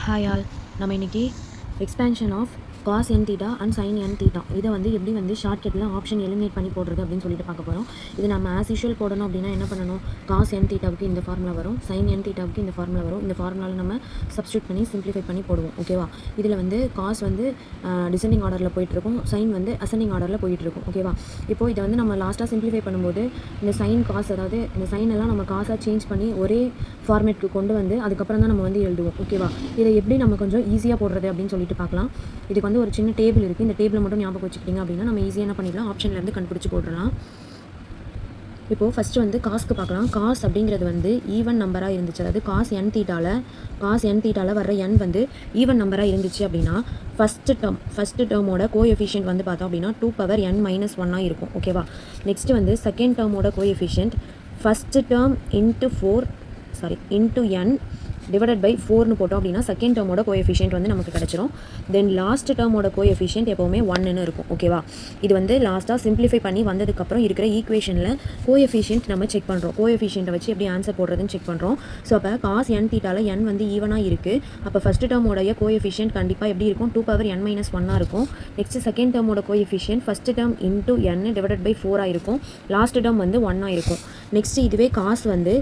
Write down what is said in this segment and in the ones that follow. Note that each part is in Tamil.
ஹாய் ஆல், நம்ம இன்றைக்கி expansion of cos n theta and sine n theta இதை வந்து எப்படி வந்து ஷார்ட்கட்டில் ஆப்ஷன் எலிமினேட் பண்ணி போடுறது அப்படின்னு சொல்லிட்டு பார்க்க போகிறோம். இது நம்ம ஆஸ் யூஷுவல் போடணும் அப்படின்னா என்ன பண்ணணும், காஸ் என் தீட்டாவுக்கு இந்த ஃபார்முலா வரும், சைன் என் தீட்டாவுக்கு இந்த ஃபார்முலா வரும். இந்த ஃபார்முலாவில் நம்ம சப்ஸ்டியூட் பண்ணி சிம்பிளிஃபை பண்ணி போடுவோம். ஓகேவா? இதில் வந்து காஸ் வந்து டிசெண்டிங் ஆர்டரில் போயிட்டுருக்கும், சைன் வந்து அசெண்டிங் ஆர்டரில் போயிட்டுருக்கும். ஓகேவா? இப்போது இதை வந்து நம்ம லாஸ்ட்டாக சிம்பிளிஃபை பண்ணும்போது இந்த சைன் காஸ், அதாவது இந்த சைன் எல்லாம் நம்ம காசாக சேஞ்ச் பண்ணி ஒரே ஃபார்மேட்க்கு கொண்டு வந்து அதுக்கப்புறம் தான் நம்ம வந்து எழுதுவோம். ஓகேவா? இதை எப்படி நம்ம கொஞ்சம் ஈஸியாக போடுறது அப்படின்னு சொல்லிட்டு பார்க்கலாம். இதுக்கு வந்து ஒரு சின்ன டேபிள் இருக்குது. இந்த டேபிளை மட்டும் ஞாபகம் வச்சுக்கிட்டிங்க அப்படின்னா நம்ம ஈஸியாக என்ன பண்ணிடலாம், ஆப்ஷன்லேருந்து கண்டுபிடிச்சி போட்டுடலாம். இப்போது ஃபஸ்ட்டு வந்து காஸ்க்கு பார்க்கலாம். காஸ் அப்படிங்கிறது வந்து ஈவன் நம்பராக இருந்துச்சு, அதாவது காஸ் என் தீட்டாவில் வர்ற என் வந்து ஈவன் நம்பராக இருந்துச்சு அப்படின்னா ஃபஸ்ட்டு டேர்மோட கோஎஃபிஷியன்ட் வந்து பார்த்தோம் அப்படின்னா 2n-1 இருக்கும். ஓகேவா? நெக்ஸ்ட்டு வந்து செகண்ட் டேர்மோட coefficient first term into n divided by 4னு போட்டோம் அப்படின்னா செகண்ட் டேர்மோட கோஎஃபிஷியன்ட் வந்து நமக்கு கிடச்சிரும். தென் லாஸ்ட் டேர்மோட கோஎஃபிஷியன்ட் எப்போவுமே 1ன்னு இருக்கும். ஓகேவா? இது வந்து லாஸ்ட்டாக சிம்பிளிஃபை பண்ணி வந்ததுக்கப்புறம் இருக்கிற ஈக்குவேஷனில் கோஎஃபிஷியன்ட் நம்ம செக் பண்ணுறோம். கோஎஃபிஷியன்ட்டை வச்சு எப்படி ஆன்சர் போடுறதுன்னு செக் பண்ணுறோம். ஸோ அப்போ காஸ் என் தீட்டாவில் n வந்து ஈவனாக இருக்குது. அப்போ ஃபஸ்ட்டு டேர்மோடைய கோஎஃபிஷியன்ட் கண்டிப்பாக எப்படி இருக்கும், 2n-1 இருக்கும். நெக்ஸ்ட் செகண்ட் டேர்மோட coefficient first term into n divided by 4 இருக்கும். லாஸ்ட் டேர்ம் வந்து 1 இருக்கும். நெக்ஸ்ட் இதுவே காஸ் வந்து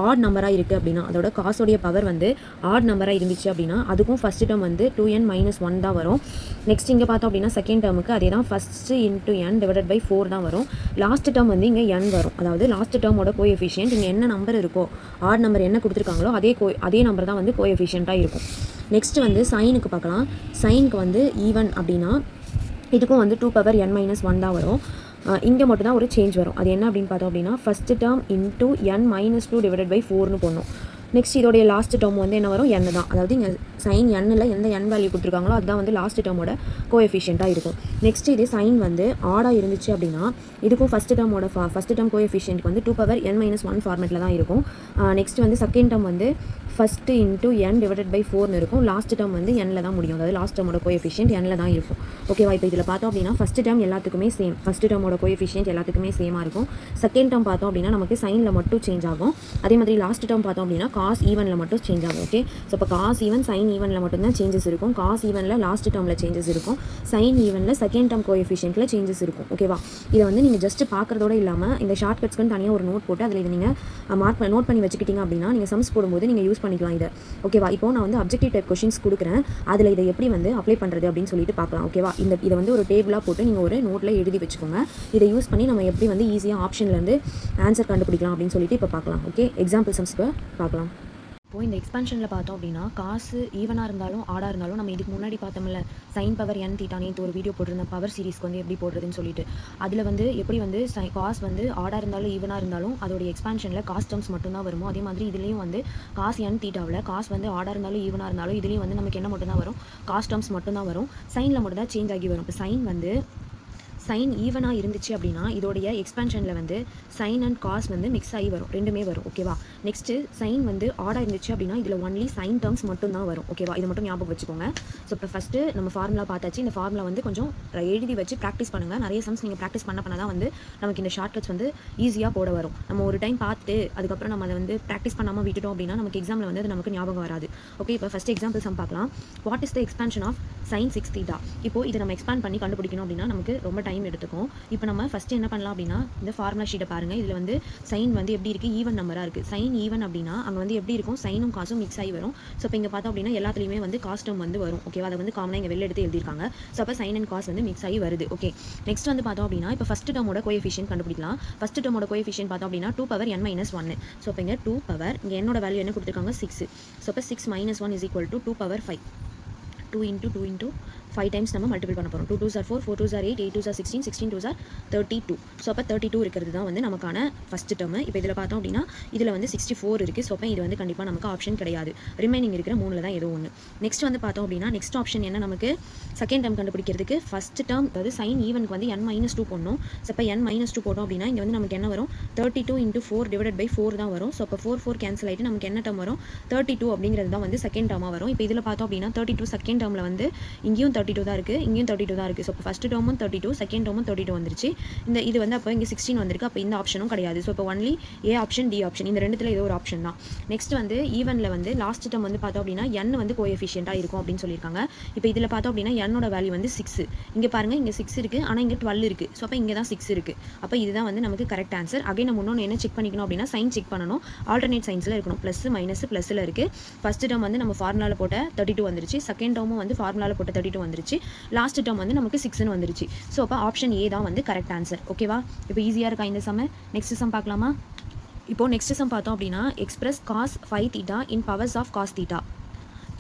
ஆட் நம்பராக இருக்குது அப்படின்னா, அதோட காசோடைய பவர் வந்து ஆட் நம்பராக இருந்துச்சு அப்படின்னா அதுக்கும் ஃபஸ்ட் டேர்ம் வந்து 2n-1 தான் வரும். நெக்ஸ்ட் இங்கே பார்த்தோம் அப்படின்னா செகண்ட் டேர்முக்கு அதே தான், first into n divided by 4 தான் வரும். லாஸ்ட் டேர்ம் வந்து இங்கே n வரும். அதாவது லாஸ்ட் டேர்மோட கோஎஃபிஷியன்ட் இங்கே என்ன நம்பர் இருக்கோ, ஆட் நம்பர் என்ன கொடுத்துருக்காங்களோ அதே நம்பர் தான் வந்து கோஎஃபிஷியண்ட்டாக இருக்கும். நெக்ஸ்ட் வந்து சைனுக்கு பார்க்கலாம். சைனுக்கு வந்து ஈவன் அப்படின்னா இதுக்கும் வந்து 2n-1 தான் வரும். இங்கே மட்டும் தான் ஒரு சேஞ்ச் வரும். அது என்ன அப்படின்னு பார்த்தோம் அப்படின்னா first term into n-2 divided by 4னு போடணும். நெக்ஸ்ட் இதோடைய லாஸ்ட் டேர்ம் வந்து என்ன வரும், n தான். அதாவது இங்கே சைன் n-ல் எந்த n வேல்யூ கொடுத்துருக்காங்களோ அதுதான் வந்து லாஸ்ட் டேர்மோட கோஎஃபிஷியண்ட்டாக இருக்கும். நெக்ஸ்ட் இது சைன் வந்து ஆடாக இருந்துச்சு அப்படின்னா இதுக்கும் ஃபஸ்ட் டேர்ம் கோஎஃபிஷியன்ட் வந்து 2n-1 ஃபார்மேட்டில் தான் இருக்கும். நெக்ஸ்ட் வந்து செகண்ட் டேர்ம் வந்து first into n divided by 4னு இருக்கும். லாஸ்ட் டேர்ம் வந்து n-ல் தான் முடியும். அதாவது லாஸ்ட் டேர்மோட கோஎஃபிஷியன்ட் n-ல் தான் இருக்கும். ஓகேவா? இப்போ இதில் பார்த்தோம் அப்படின்னா ஃபஸ்ட் டேர்ம் எல்லாத்துக்குமே சேம், ஃபஸ்ட் டேர்மோட கோஎஃபிஷியன்ட் எல்லாத்துக்குமே சேமாக இருக்கும். செகண்ட் டேர்ம் பார்த்தோம் அப்படின்னா நமக்கு சைனில் மட்டும் சேஞ்ச் ஆகும். அதே மாதிரி லாஸ்ட் டேர்ம் பார்த்தோம் அப்படின்னா காஸ் ஈவனில் மட்டும் சேஞ்ச் ஆகும். ஓகே, ஸோ இப்போ காஸ் ஈவன் சைன் ஈவனில் மட்டும்தான் சேஞ்சஸ் இருக்கும். காஸ் ஈவனில் லாஸ்ட் டேர்மில் சேஞ்சஸ் இருக்கும். சைன் ஈவனில் செகண்ட் டேர்ம் கோஎஃபிஷியன்ட்டில் சேஞ்சஸ் இருக்கும். ஓகேவா? இதை வந்து நீங்கள் ஜஸ்ட் பார்க்குறதோட இல்லாமல் இந்த ஷார்ட் கட்ஸ்க்குன்னு தனியாக ஒரு நோட் போட்டு அதில் இதை நீங்கள் நோட் பண்ணி வச்சுக்கிட்டீங்க அப்படின்னா நீங்கள் சம்ஸ் போடும்போது நீங்கள் யூஸ் பண்ணிக்கலாம் இதை. ஓகேவா? இப்போ நான் வந்து அப்ஜெக்டிவ் டைப் கொஷின்ஸ் கொடுக்குறேன், அதில் இதை எப்படி வந்து அப்ளை பண்ணுறது அப்படின்னு சொல்லிட்டு பார்க்கலாம். ஓகேவா? இதை வந்து ஒரு டேபிளாக போட்டு நீங்கள் ஒரு நோட்டில் எழுதி வச்சுக்கோங்க. இதை யூஸ் பண்ணி நம்ம எப்படி வந்து ஈஸியாக ஆப்ஷன்லேருந்து ஆன்சர் கண்டுபிடிக்கலாம் அப்படின்னு சொல்லிட்டு இப்போ பார்க்கலாம். ஓகே, எக்ஸாம்பிள் சம்ஸ்க்கு பார்க்கலாம். இப்போது இந்த எக்ஸ்பென்ஷனில் பார்த்தோம் அப்படின்னா காசு ஈவனாக இருந்தாலும் ஆடாக இருந்தாலும் நம்ம இதுக்கு முன்னாடி பார்த்தோம்ல சைன் பவர் n தீட்டா, நேற்று ஒரு வீடியோ போட்டிருந்தேன் பவர் சீரிஸ்க்கு வந்து எப்படி போடுறதுன்னு சொல்லிட்டு. அதில் வந்து எப்படி வந்து காஸ் வந்து ஆடாக இருந்தாலும் ஈவனாக இருந்தாலும் அதோடைய எக்ஸ்பென்ஷனில் காஸ் டேர்ம்ஸ் மட்டும்தான் வருமோ, அதே மாதிரி இதுலேயும் வந்து காஸ் n தீட்டாவில் காஸ் வந்து ஆடாக இருந்தாலும் ஈவனாக இருந்தாலும் இதுலேயும் வந்து நமக்கு என்ன மட்டும்தான் வரும், காஸ் டேர்ம்ஸ் மட்டும்தான் வரும். சைனில் மட்டும் தான் சேஞ்ச் ஆகி வரும். இப்போ சைன் ஈவனாக இருந்துச்சு அப்படின்னா இதோடைய எக்ஸ்பென்ஷனில் வந்து சைன் அண்ட் காஸ் வந்து மிக்ஸ் ஆகி வரும், ரெண்டுமே வரும். ஓகேவா? நெக்ஸ்ட்டு சைன் வந்து ஆடாக இருந்துச்சு அப்படின்னா இதில் ஒன்லி சைன் டேர்ம்ஸ் மட்டும் தான் வரும். ஓகேவா? இதை மட்டும் ஞாபகம் வச்சுக்கோங்க. ஸோ இப்போ ஃபஸ்ட்டு நம்ம ஃபார்முலா பார்த்தாச்சு. இந்த ஃபார்முலா வந்து கொஞ்சம் எழுதி வச்சு ப்ராக்டிஸ் பண்ணுங்கள். நிறைய சம்ஸ் நீங்கள் ப்ராக்டிஸ் பண்ண தான் வந்து நமக்கு இந்த ஷார்ட் கட்ஸ் வந்து ஈஸியாக போட வரும். நம்ம ஒரு டைம் பார்த்துட்டு அதுக்கப்புறம் நம்ம அதை வந்து ப்ராக்டிஸ் பண்ணாமல் விட்டுட்டோம் அப்படின்னா நமக்கு எக்ஸாமில் வந்து அது நமக்கு ஞாபகம் வராது. ஓகே, இப்போ ஃபஸ்ட் எக்ஸாம்பிள் சம் பார்க்கலாம். What is the expansion of sine 6 theta? இப்போ இதை நம்ம எக்ஸ்பேண்ட் பண்ணி கண்டுபிடிக்கணும் அப்படின்னா நமக்கு ரொம்ப டைம் எடுத்துக்கும். இப்போ நம்ம ஃபஸ்ட்டு என்ன பண்ணலாம் அப்படின்னா இந்த ஃபார்முலா ஷீட்டை பாருங்கள். இதில் வந்து சைன் வந்து எப்படி இருக்குது, ஈவன் நம்பராக இருக்குது. சைன் ஈவன் அப்படின்னா அங்கே வந்து எப்படி இருக்கும், சைனும் காசும் மிக்ஸ் ஆகி வரும். ஸோ இப்போ இங்கே பார்த்தோம் அப்படின்னா எல்லாத்துலேயுமே வந்து காஸ் டேர்ம் வந்து வரும். ஓகேவா? அதை வந்து காமனாக இங்கே வெளில எடுத்து எழுதியிருக்காங்க. ஸோ அப்போ சைன் அண்ட் காஸ் வந்து மிக்ஸ் ஆகி வருது. ஓகே, நெக்ஸ்ட் வந்து பார்த்தோம் அப்படின்னா இப்போ ஃபஸ்ட் டேர்மோட கோஎஃபிஷியன்ட் கண்டுபிடிக்கலாம். ஃபஸ்ட் டேர்மோட கோஎஃபிஷியன்ட் பார்த்தோம் அப்படின்னா 2n-1. ஸோ இப்போ இங்கே 2 பவர் இங்கே என்னோட வேல்யூ என்ன கொடுத்துருக்காங்க, 6. ஸோ இப்போ 6 - 1 = 2/5. 2 × 2 × 5 டைம்ஸ் நம்ம மல்டிபிள் பண்ண போகிறோம். 2 2s are 4, 4 2s are 8, 8 2s are 16, 16 2s are 32. So அப்போ 32 இருக்கிறது தான் வந்து நமக்கான ஃபஸ்ட் டேர்மு. இப்போ இதில் பார்த்தோம் அப்படின்னா இதில் வந்து 64 இருக்குது. ஸோ அப்போ இது வந்து கண்டிப்பாக நமக்கு ஆப்ஷன் கிடையாது. ரிமைனிங் இருக்கிற 3ல் தான் ஏதோ ஒன்று. நெக்ஸ்ட் வந்து பார்த்தோம் அப்படின்னா நெக்ஸ்ட் ஆப்ஷன் என்ன, நமக்கு செகண்ட் டேர்ம் கண்டுபிடிக்கிறதுக்கு ஃபஸ்ட் டேர்ம் அதாவது சைன் ஈவனுக்கு வந்து n-2 போடணும். ஸோ இப்போ n-2 போட்டோம் அப்படின்னா இங்கே வந்து நமக்கு என்ன வரும், 32 × 4 டிவைடட் பை 4 தான் வரும். ஸோ அப்போ 4 கேன்சல் ஆகிட்டு நமக்கு என்ன டேர்ம் வரும், 32 அப்படிங்கிறது தான் வந்து செகண்ட் டேர்மாக வரும். இப்போ இதில் பார்த்தோம் அப்படின்னா 32 செகண்ட் டேர்மில் வந்து இங்கேயும் 32 தான் இருக்குது, இங்கேயும் 32 தான் இருக்குது. ஸோ இப்போ ஃபஸ்ட் டேர்மும் 32, செகண்ட் டேர்மும் 32 வந்துருச்சு. இது வந்து அப்போ இங்கே 16 வந்திருக்கு. அப்போ இந்த ஆப்ஷனும் கிடையாது. ஸோ இப்போ only A option, D option, இந்த ரெண்டுத்தில் ஏதோ ஒரு ஆப்ஷன் தான். நெக்ஸ்ட் வந்து ஈவனில் வந்து லாஸ்ட் டேர்ம் வந்து பார்த்தோம் அப்படின்னா n வந்து கோஎஃபிஷியண்ட்டாக இருக்கும் அப்படின்னு சொல்லியிருக்காங்க. இப்போ இதில் பார்த்தோம் அப்படின்னா என்னோட வேல்யூ வந்து 6. இங்கே பாருங்கள், இங்கே 6 இருக்குது, ஆனால் இங்கே 12 இருக்குது. ஸோ அப்போ இங்கே தான் 6 இருக்குது. அப்போ இதுதான் வந்து நமக்கு கரெக்ட் ஆன்சர். அகைன் நம்ம இன்னொன்று என்ன செக் பண்ணிக்கணும் அப்படின்னா சைன் செக் பண்ணணும். ஆல்டர்னேட் சைன்ஸில் இருக்கணும். ப்ளஸ் மைனஸ் ப்ளஸில் இருக்குது. ஃபஸ்ட் டேர்ம் வந்து நம்ம ஃபார்முலாவில் போட்ட 32 வந்துருச்சு. செகண்ட் டேர்மும் வந்து ஃபார்முலாவில் போட்ட 32 வந்துருச்சு. லாஸ்ட் டேர்ம் வந்து நமக்கு 6ன்னு வந்துருச்சு. ஸோ அப்போ ஆப்ஷன் ஏ தான் வந்து கரெக்ட் ஆன்சர். ஓகேவா? இப்போ ஈஸியாக இருக்கா இந்த சம்? நெக்ஸ்ட் சம் பார்க்கலாமா? இப்போது நெக்ஸ்ட் சம் பார்த்தோம் அப்படின்னா express cos 5 theta in powers of cos theta.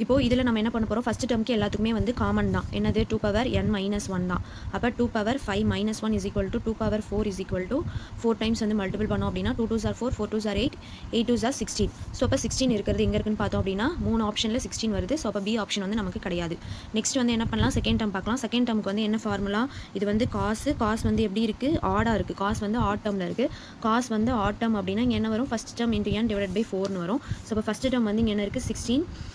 இப்போது இதில் நம்ம என்ன பண்ண போகிறோம், ஃபஸ்ட் டேர்முக்கு எல்லாத்துக்குமே வந்து காமன் தான். என்னது 2 power n minus 1 தான். அப்போ 2 power 5 minus 1 is equal to 2 power 4 is equal to 4 times வந்து மல்டிபிள் பண்ணோம் அப்படின்னா 2 2s are 4, 4 2s are 8, 8 2s are 16. So அப்போ 16 இருக்கிறது எங்கே இருக்குன்னு பார்த்தோம் அப்படின்னா 3 ஆப்ஷனில் 16 வருது. ஸோ அப்போ பி ஆப்ஷன் வந்து நமக்கு கிடையாது. நெக்ஸ்ட் வந்து என்ன பண்ணலாம், செகண்ட் டேர்ம் பார்க்கலாம். செகண்ட் டேர்முக்கு வந்து என்ன ஃபார்முலா, இது வந்து காஸ் வந்து எப்படி இருக்குது, ஆடாக இருக்குது. காஸ் வந்து ஆட் டேர்மில் இருக்குது. காஸ் வந்து ஆட் டேர்ம் அப்படின்னா இங்கே என்ன வரும், first term into n divide by 4னு வரும். ஸோ அப்போ ஃபஸ்ட் டேர்ம் வந்து இங்கே என்ன இருக்குது 16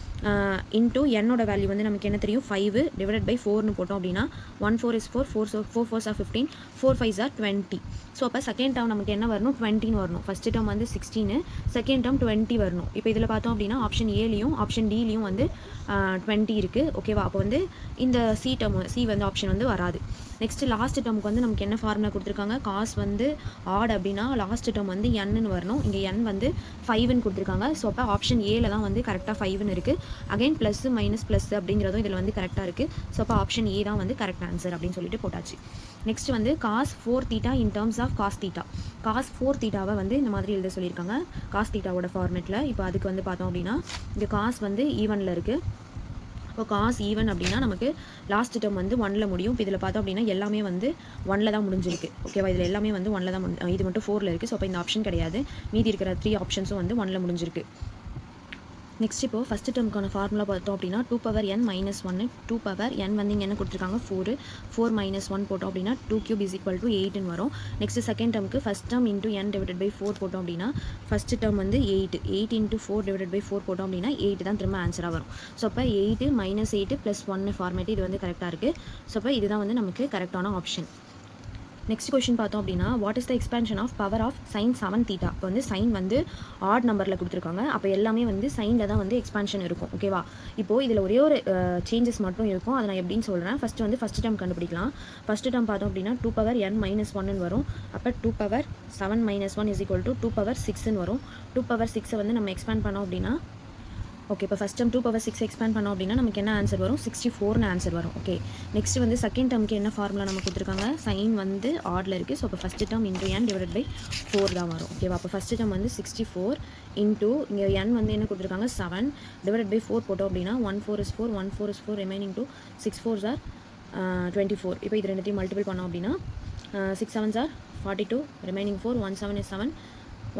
இன்ட்டு என்னோட வேல்யூ வந்து நமக்கு என்ன தெரியும் 5 டிவைடட் பை 4னு போட்டோம் அப்படின்னா 1 4 is 4, 4 4s are 15, 4 5s are 20. So அப்போ செகண்ட் டேர்ம் நமக்கு என்ன வரணும், 20ன்னு வரணும். ஃபஸ்ட் டேர்ம் வந்து 16, செகண்ட் டேர்ம் 20 வரணும். இப்போ இதில் பார்த்தோம் அப்படின்னா ஆப்ஷன் ஏலையும் ஆப்ஷன் டிலையும் வந்து 20 இருக்குது. ஓகேவா? அப்போ வந்து இந்த சி வந்து ஆப்ஷன் வந்து வராது. நெக்ஸ்ட் லாஸ்ட் டேர்முக்கு வந்து நமக்கு என்ன ஃபார்முலா கொடுத்துருக்காங்க, காஸ் வந்து ஆட் அப்படின்னா லாஸ்ட் டேர்ம் வந்து n வரணும். இங்கே n வந்து 5ன்னு கொடுத்துருக்காங்க. ஸோ அப்போ ஆப்ஷன் ஏல தான் வந்து கரெக்டாக 5ன்னு இருக்குது. அகைன் ப்ளஸ் மைனஸ் ப்ளஸ் அப்படிங்கிறதும் இதில் வந்து கரெக்டாக இருக்குது. ஸோ அப்போ ஆப்ஷன் ஏ தான் வந்து கரெக்ட் ஆன்சர் அப்படின்னு சொல்லிட்டு போட்டாச்சு. நெக்ஸ்ட் வந்து cos 4 theta in terms of cos theta. cos 4 thetaவை வந்து இந்த மாதிரி எழுத சொல்லியிருக்காங்க cos thetaவோட ஃபார்மேட்டில். இப்போ அதுக்கு வந்து பார்த்தோம் அப்படின்னா இங்கே காஸ் வந்து ஈவனில் இருக்குது. இப்போ காஸ் ஈவன் அப்படின்னா நமக்கு லாஸ்ட் டேர்ம் வந்து 1ல் முடியும். இப்போ இதில் பார்த்தோம் அப்படின்னா எல்லாமே வந்து 1ல் தான் முடிஞ்சிருக்கு. ஓகேவா? இதில் எல்லாமே வந்து 1ல் தான் இது மட்டும் 4ல் இருக்குது. ஸோ அப்போ இந்த ஆப்ஷன் கிடையாது. மீதி இருக்கிற 3 ஆப்ஷன்ஸும் வந்து 1ல் முடிஞ்சிருக்கு. நெக்ஸ்ட் இப்போ ஃபஸ்ட் டேர்முக்கான ஃபார்முலா பார்த்தோம் அப்படின்னா 2 power n minus 1, 2 power n வந்து இங்கே என்ன கொடுத்துருக்காங்க 4 minus 1 போட்டோம் அப்படின்னா 2 cube is equal to 8ன்னு வரும். நெக்ஸ்ட் செகண்ட் டேர்முக்கு first term into n divided by 4 போட்டோம் அப்படின்னா ஃபஸ்ட் டேர்ம் வந்து 8 இன்ட்டு 4 டிவைடட் பை 4 போட்டோம் அப்படின்னா 8 தான் திரும்ப ஆன்சராக வரும். ஸோ அப்போ 8 minus 8 + 1 ஃபார்மேட் இது வந்து கரெக்டாக இருக்குது. ஸோ அப்போ இதுதான் வந்து நமக்கு கரெக்டான ஆப்ஷன். நெக்ஸ்ட் கொஸ்டின் பார்த்தோம் அப்படின்னா what is the expansion of power of sin 7 theta. இப்போ வந்து சைன் வந்து ஆட் நம்பரில் கொடுத்துருக்காங்க. அப்போ எல்லாமே வந்து சைனில் தான் வந்து எக்ஸ்பேன்ஷன் இருக்கும். ஓகேவா? இப்போது இதில் ஒரே ஒரு சேஞ்சஸ் மட்டும் இருக்கும். அதை நான் எப்படின்னு சொல்கிறேன். ஃபஸ்ட்டு வந்து ஃபஸ்ட் டேர்ம் கண்டுபிடிக்கலாம். ஃபஸ்ட் டேர்ம் பார்த்தோம் அப்படின்னா 2 power n minus 1ன்னு வரும். அப்போ 2 power 7 minus 1 is equal to 2 power 6ன்னு வரும். 2 power 6 வந்து நம்ம எக்ஸ்பேண்ட் பண்ணோம் அப்படின்னா ஓகே இப்போ ஃபஸ்ட் டேர்ம் 2 power 6 எக்ஸ்பேண்ட் பண்ணோம் அப்படின்னா நமக்கு என்ன ஆன்சர் வரும், 64ன்னு ஆன்சர் வரும். ஓகே நெக்ஸ்ட் வந்து செகண்ட் டேர்முக்கு என்ன ஃபார்முலா நம்ம கொடுத்துருக்காங்க, சைன் வந்து ஆடில் இருக்குது. ஸோ இப்போ first term into n divided by 4 தான் வரும். ஓகேவா? அப்போ ஃபஸ்ட் டேர்ம் வந்து 64 இன்ட்டு இங்கே n வந்து என்ன கொடுத்துருக்காங்க 7 டிவைடட் பை 4 போட்டோம் அப்படின்னா 1 4 is 4, 1 4 is 4, remaining 2, 6 4s are 24. இப்போ இது ரெண்டுத்தையும் மல்டிபிள் பண்ணோம் அப்படின்னா 6 7s are 42, ரிமைனிங் 4, 1 7 is 7,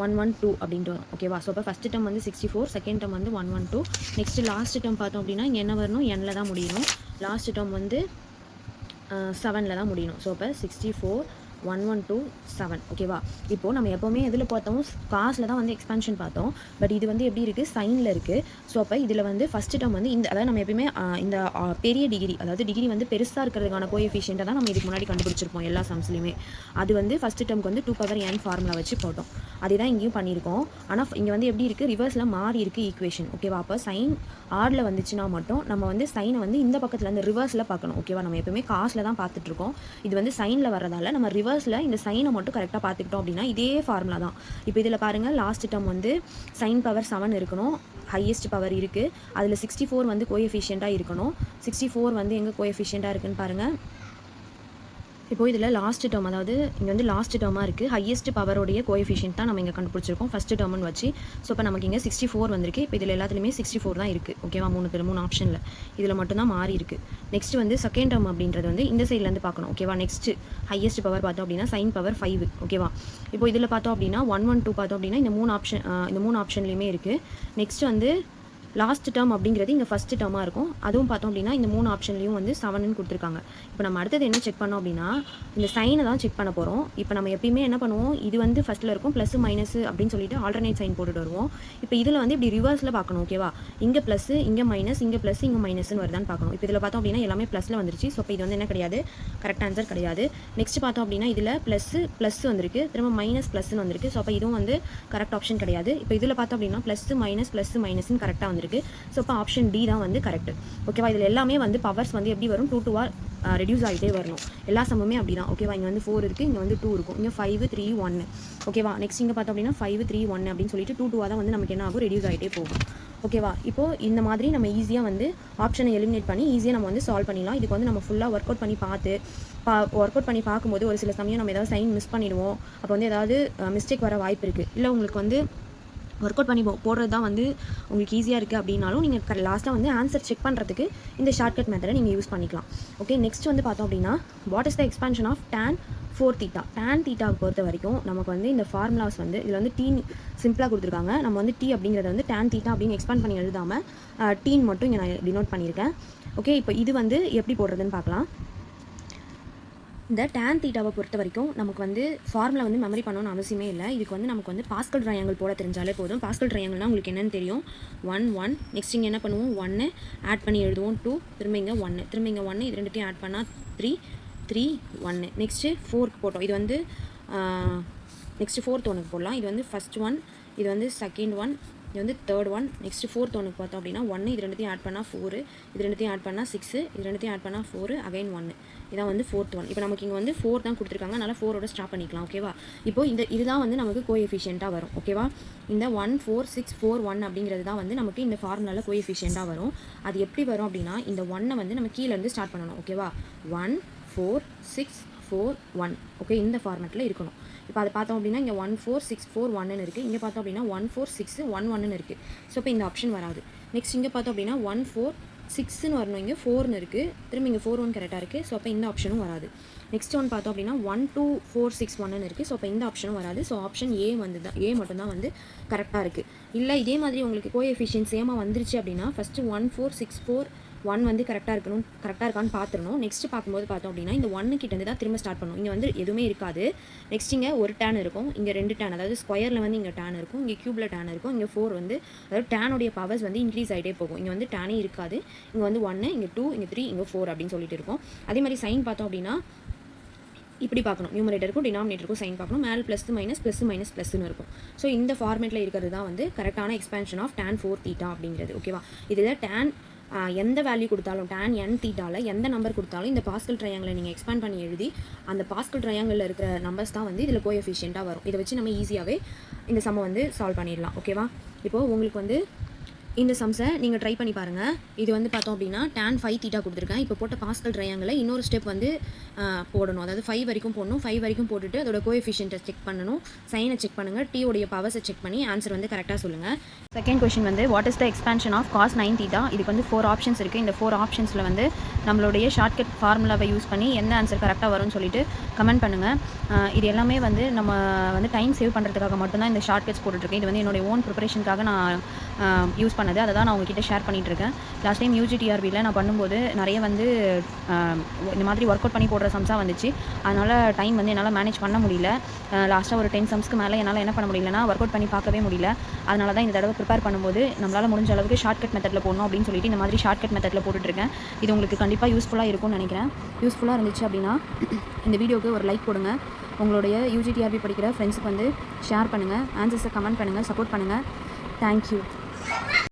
112 அப்படின்ட்டு வரும். ஓகேவா? ஸோ அப்போ ஃபஸ்ட் டேர்ம் வந்து 64, செகண்ட் டேர்ம் வந்து 112. நெக்ஸ்ட் லாஸ்ட் டேர்ம் பார்த்தோம் அப்படின்னா இங்கே என்ன வரணும், n தான் முடியணும். லாஸ்ட் டேர்ம் வந்து 7ல் தான் முடியணும். ஸோ அப்போ 64 112 7. ஓகேவா? இப்போது நம்ம எப்போவுமே எதில் பார்த்தோம், காசில் தான் வந்து எக்ஸ்பேன்ஷன் பார்த்தோம். பட் இது வந்து எப்படி இருக்குது, சைனில் இருக்குது. ஸோ அப்போ இதில் வந்து ஃபஸ்ட்டு டேர்ம் வந்து இந்த அதாவது நம்ம எப்பயுமே இந்த பெரிய டிகிரி அதாவது டிகிரி வந்து பெருசாக இருக்கிறதுக்கான கோஎஃபிஷியண்ட்டை தான் நம்ம இதுக்கு முன்னாடி கண்டுபிடிச்சிருப்போம் எல்லா சம்ஸ்லையுமே. அது வந்து ஃபஸ்ட்டு டேர்முக்கு வந்து 2 power n ஃபார்முலா வச்சு போட்டோம். அதே தான் இங்கேயும் பண்ணியிருக்கோம். ஆனால் இங்கே வந்து எப்படி இருக்குது, ரிவர்ஸில் மாறி இருக்குது ஈக்குவேஷன். ஓகேவா? அப்போ சைன் ஆடில் வந்துச்சுன்னா மட்டும் நம்ம வந்து சைனை வந்து இந்த பக்கத்தில் வந்து ரிவர்ஸில் பார்க்கணும். ஓகேவா? நம்ம எப்பவுமே காசில் தான் பார்த்துட்ருக்கோம். இது வந்து சைனில் வரதால நம்ம ரிவர்ஸில் இந்த சைனை மட்டும் கரெக்டாக பார்த்துக்கிட்டோம் அப்படின்னா இதே ஃபார்முலா தான். இப்போ இதில் பாருங்கள் லாஸ்ட் டேர்ம் வந்து sin பவர் 7 இருக்கணும், ஹையஸ்ட் பவர் இருக்குது. அதில் 64 வந்து கோஎஃபிஷியண்ட்டாக இருக்கணும். 64 வந்து எங்கே கோஎஃபிஷியண்ட்டாக இருக்குன்னு பாருங்கள். இப்போ இதில் லாஸ்ட் டேர்ம் அதாவது இங்கே வந்து லாஸ்ட் டேர்மாக இருக்குது, ஹையஸ்ட் பவரோடைய கோஎஃபிஷியன்ட் தான் நம்ம இங்கே கண்டுபிடிச்சிருக்கோம் ஃபஸ்ட் டேர்ம்னு வச்சு. ஸோ இப்போ நமக்கு இங்கே 64 வந்திருக்கு. இப்போ இதில் எல்லாத்துலேயுமே 64 தான் இருக்குது. ஓகேவா? 3 ஆப்ஷனில் இதில் மட்டும்தான் மாறி இருக்குது. நெக்ஸ்ட் வந்து செகண்ட் டேர்ம் அப்படின்றது வந்து இந்த சைட்லேருந்து பார்க்கணும். ஓகேவா? நெக்ஸ்ட் ஹையஸ்ட் பவர் பார்த்தோம் அப்படின்னா sin பவர் 5. ஓகேவா? இப்போ இதில் பார்த்தோம் அப்படின்னா 112 பார்த்தோம் அப்படின்னா இந்த 3 ஆப்ஷன்லேயுமே இருக்குது. நெக்ஸ்ட் வந்து லாஸ்ட் டேர்ம் அப்படிங்கிறது இங்கே ஃபஸ்ட்டு டேர்மாக இருக்கும். அதுவும் பார்த்தோம் அப்படின்னா இந்த 3 ஆப்ஷன்லையும் வந்து 7ன்னு கொடுத்துருக்காங்க. இப்போ நம்ம அடுத்தது என்ன செக் பண்ணோம் அப்படின்னா இந்த சைனை தான் செக் பண்ண போகிறோம். இப்போ நம்ம எப்பயுமே என்ன பண்ணுவோம், இது வந்து ஃபஸ்ட்டில் இருக்கும் ப்ளஸ் மைனஸ் அப்படின்னு சொல்லிட்டு ஆல்டர்னேட் சைன் போட்டுட்டு வருவோம். இப்போ இதில் வந்து இப்படி ரிவர்ஸில் பார்க்கணும். ஓகேவா, இங்கே ப்ளஸ் இங்கே மைனஸ், இங்கே ப்ளஸ் இங்கே மைனஸ்னு வருதான்னு பார்க்கணும். இப்போ இதில் பார்த்தோம் அப்படின்னா எல்லாமே ப்ளஸில் வந்துருச்சு. ஸோ இப்போ இது வந்து என்ன கிடையாது, கரெக்ட் ஆன்சர் கிடையாது. நெக்ஸ்ட் பார்த்தோம் அப்படின்னா இதில் ப்ளஸ் வந்திருக்கு, திரும்ப மைனஸ் ப்ளஸ்ன்னு வந்திருக்கு. ஸோ அப்போ இதுவும் வந்து கரெக்ட் ஆப்ஷன் கிடையாது. இப்போ இதில் பார்த்தோம் அப்படின்னா ப்ளஸ் மைனஸ்னு கரெக்டாக வந்திருக்கு. ஸோ இப்போ ஆப்ஷன் டி தான் வந்து கரெக்ட். ஓகேவா, இதில் எல்லாமே வந்து பவர்ஸ் வந்து எப்படி வரும், 2 2 ரெடியூஸ் ஆகிட்டே வரணும். எல்லா சமமே அப்படி தான். ஓகேவா, இங்கே வந்து 4 இருக்குது, இங்கே வந்து 2 இருக்கும், இங்கே 5 3 1. ஓகேவா, நெக்ஸ்ட் இங்கே பார்த்தோம் அப்படின்னா 5 3 1 அப்படின்னு சொல்லிட்டு 2 2 தான் வந்து நமக்கு என்ன ஆகும், ரெடியூஸ் ஆகிட்டே போகும். ஓகேவா, இப்போது இந்த மாதிரி நம்ம ஈஸியாக வந்து ஆப்ஷனை எலிமினேட் பண்ணி ஈஸியாக நம்ம வந்து சால்வ் பண்ணிடலாம். இதுக்கு வந்து நம்ம ஃபுல்லாக ஒர்க் அவுட் பண்ணி பார்க்கும்போது ஒரு சில சமயம் நம்ம ஏதாவது சைன் மிஸ் பண்ணிடுவோம். அப்போ வந்து ஏதாவது மிஸ்டேக் வர வாய்ப்பு இருக்குது. இல்லை உங்களுக்கு வந்து ஒர்க் அவுட் பண்ணி போடுறது தான் வந்து உங்களுக்கு ஈஸியாக இருக்குது அப்படின்னாலும் நீங்கள் லாஸ்ட்டாக வந்து ஆன்சர் செக் பண்ணுறதுக்கு இந்த ஷார்ட்கட் மெத்தடை நீங்கள் யூஸ் பண்ணிக்கலாம். ஓகே, நெக்ஸ்ட் வந்து பார்த்தோம் அப்படின்னா what is the expansion of tan 4 θ. tan θவை பொறுத்த வரைக்கும் நமக்கு வந்து இந்த ஃபார்முலாஸ் வந்து இதில் வந்து டீன் சிம்பிளாக கொடுத்துருக்காங்க. நம்ம வந்து டி அப்படிங்கிறத வந்து tan θ அப்படின்னு எக்ஸ்பாண்ட் பண்ணி எழுதாமல் டீன் மட்டும் இங்கே நான் டினோட் பண்ணியிருக்கேன். ஓகே, இப்போ இது வந்து எப்படி போடுறதுன்னு பார்க்கலாம். இந்த tan θவை பொறுத்த வரைக்கும் நமக்கு வந்து ஃபார்முலா வந்து மெமரி பண்ணணும்னு அவசியமே இல்லை. இதுக்கு வந்து நமக்கு வந்து பாஸ்கல் ட்ரையாங்கிள் போட தெரிஞ்சாலே போதும். பாஸ்கல் ட்ரையாங்கிள்னா உங்களுக்கு என்னென்னு தெரியும், 1 1. நெக்ஸ்ட் இங்கே என்ன பண்ணுவோம், 1 ஆட் பண்ணி எழுதுவோம், 2 திரும்ப இங்கே 1 திரும்ப இங்கே 1, இது ரெண்டுத்தையும் ஆட் பண்ணால் 3 3 1. நெக்ஸ்ட்டு 4 போட்டோம். இது வந்து நெக்ஸ்ட்டு 4th ஒனுக்கு போடலாம். இது வந்து ஃபஸ்ட் ஒன், இது வந்து செகண்ட் ஒன், இது வந்து தேர்ட் ஒன். நெக்ஸ்ட் 4th ஒனுக்கு பார்த்தோம் அப்படின்னா 1, இது ரெண்டுத்தையும் ஆட் பண்ணால் 4, இது ரெண்டுத்தையும் ஆட் பண்ணால் 6, இது ரெண்டுத்தையும் ஆட் பண்ணால் 4, அகைன் 1. இதான் வந்து 4th ஒன். இப்போ நமக்கு இங்கே வந்து 4 தான் கொடுத்துருக்காங்க, அதனால் 4ஓட ஸ்டாப் பண்ணிக்கலாம். ஓகேவா, இப்போ இதுதான் வந்து நமக்கு கோஎஃபிஷியண்ட்டாக வரும். ஓகேவா, இந்த 1 4 6 4 1 அப்படிங்கிறது தான் வந்து நமக்கு இந்த ஃபார்முலாவில் கோஎஃபிஷியண்ட்டாக வரும். அது எப்படி வரும் அப்படின்னா இந்த 1 வந்து நம்ம கீழேருந்து ஸ்டார்ட் பண்ணணும். ஓகேவா, 1 4 6 4 1. ஓகே, இந்த ஃபார்மேட்டில் இருக்கணும். இப்போ அதை பார்த்தோம் அப்படின்னா இங்கே 1 4 6 4 1ன்னு இருக்குது. இங்கே பார்த்தோம் அப்படின்னா 1 4 6 1 1ன்னு இருக்குது. ஸோ இப்போ இந்த ஆப்ஷன் வராது. நெக்ஸ்ட் இங்கே பார்த்தோம் அப்படின்னா 1 4 6ன்னு வரணும், இங்கே 4ன்னு இருக்குது, திரும்ப இங்கே 4 1 கரெக்டாக இருக்குது. ஸோ அப்போ இந்த ஆப்ஷனும் வராது. நெக்ஸ்ட் ஒன் பார்த்தோம் அப்படின்னா 1 2 4 6 1ன்னு இருக்குது. ஸோ அப்போ இந்த ஆப்ஷனும் வராது. ஸோ ஆப்ஷன் ஏ மட்டும்தான் வந்து கரெக்டாக இருக்குது. இல்லை இதே மாதிரி உங்களுக்கு கோஎஃபிஷியன்ட் சேமாக வந்துருச்சு அப்படின்னா ஃபஸ்ட்டு 1 4 6 4 1 வந்து கரெக்டாக இருக்கான்னு பார்த்துடணும். நெக்ஸ்ட் பார்க்கும்போது பார்த்தோம் அப்படின்னா இந்த 1 கிட்டேருந்து தான் திரும்ப ஸ்டார்ட் பண்ணணும். இங்கே வந்து எதுவுமே இருக்காது. நெக்ஸ்ட் இங்கே ஒரு tan இருக்கும், இங்கே 2 tan, அதாவது ஸ்கொயரில் வந்து இங்கே tan இருக்கும், இங்கே க்யூபில் tan இருக்கும், இங்கே 4 வந்து அதாவது டேனுடைய பவர்ஸ் வந்து இன்க்ரீஸ் ஆகிட்டே போகும். இங்கே வந்து டேனே இருக்காது. இங்கே வந்து 1, இங்கே 2, இங்கே 3, இங்கே 4 அப்படின்னு சொல்லிட்டு இருக்கும். அதே மாதிரி சைன் பார்த்தோம் அப்படின்னா இப்படி பார்க்கணும், நியூமரேட்டருக்கும் டினாமினேட்டருக்கும் சைன் பார்க்கணும். மேலே +-+++ன்னு இருக்கும். ஸோ இந்த ஃபார்மேட்டில் இருக்கிறது தான் வந்து கரெக்டான எக்ஸ்பான்ஷன் ஆஃப் tan 4 θ அப்படிங்கிறது. ஓகேவா, இதில் tan எந்த வேல்யூ கொடுத்தாலும் tan n θல எந்த நம்பர் கொடுத்தாலும் இந்த பாஸ்கல் ட்ரையாங்கிளை நீங்கள் எக்ஸ்பேண்ட் பண்ணி எழுதி அந்த பாஸ்கல் ட்ரையாங்கிளில் இருக்கிற நம்பர்ஸ் தான் வந்து இதில் கோஎஃபிஷியண்ட்டாக வரும். இதை வச்சு நம்ம ஈஸியாகவே இந்த சம்மை வந்து சால்வ் பண்ணிடலாம். ஓகேவா, இப்போது உங்களுக்கு வந்து இந்த சம்ஸை நீங்கள் ட்ரை பண்ணி பாருங்கள். இது வந்து பார்த்தோம் அப்படின்னா tan 5 θ கொடுத்துருக்கேன். இப்போ போட்ட பாஸ்கல் ட்ரையாங்கிளை இன்னொரு ஸ்டெப் வந்து போடணும். அதாவது 5 வரைக்கும் போடணும். 5 வரைக்கும் போட்டுட்டு அதோட கோஎஃபிஷியண்ட்டை செக் பண்ணணும், சைனை செக் பண்ணுங்கள், டீயோடைய பவர்ஸை செக் பண்ணி ஆன்சர் வந்து கரெக்டாக சொல்லுங்கள். செகண்ட் கொஸ்டின் வந்து what is the expansion of cos 9 θ. இதுக்கு வந்து 4 ஆப்ஷன்ஸ் இருக்குது. இந்த 4 ஆப்ஷன்ஸில் வந்து நம்மளுடைய ஷார்ட்கட் ஃபார்முலாவை யூஸ் பண்ணி எந்த ஆன்சர் கரெக்டாக வரும்னு சொல்லிட்டு கமெண்ட் பண்ணுங்கள். இது எல்லாமே வந்து நம்ம வந்து டைம் சேவ் பண்ணுறதுக்காக மட்டும்தான் இந்த ஷார்ட்கட்ஸ் போட்டுட்ருக்கேன். இது வந்து என்னுடைய ஓன் ப்ரிப்பரேஷனுக்காக நான் யூஸ் பண்ணது, அதை தான் நான் உங்ககிட்ட ஷேர் பண்ணிகிட்ருக்கேன். லாஸ்ட் டைம் UGTRBயில் நான் பண்ணும்போது நிறைய வந்து இந்த மாதிரி ஒர்க் அவுட் பண்ணி போடுற சம்ஸாக வந்துச்சு. அதனால் டைம் வந்து என்னால் மேனேஜ் பண்ண முடியல. லாஸ்ட்டாக ஒரு 10 சம்ஸ்க்கு மேலே என்னால் என்ன பண்ண முடியலன்னா ஒர்க் அவுட் பண்ணி பார்க்கவே முடியல. அதனால தான் இந்த தடவை ப்ரிப்பேர் பண்ணும்போது நம்மளால் முடிஞ்ச அளவுக்கு ஷார்ட்கட் மெத்தடில் போடணும் அப்படின்னு சொல்லிட்டு இந்த மாதிரி ஷார்ட்கட் மெத்தடில் போட்டுட்ருக்கேன். இது உங்களுக்கு கண்டிப்பாக யூஸ்ஃபுல்லாக இருக்கும்னு நினைக்கிறேன். யூஸ்ஃபுல்லாக இருந்துச்சு அப்படின்னா இந்த வீடியோக்கு ஒரு லைக் போடுங்க. உங்களுடைய UGTRB படிக்கிற ஃப்ரெண்ட்ஸுக்கு வந்து ஷேர் பண்ணுங்கள், ஆன்சர்ஸை கமெண்ட் பண்ணுங்கள், சப்போர்ட் பண்ணுங்கள். தேங்க்யூ.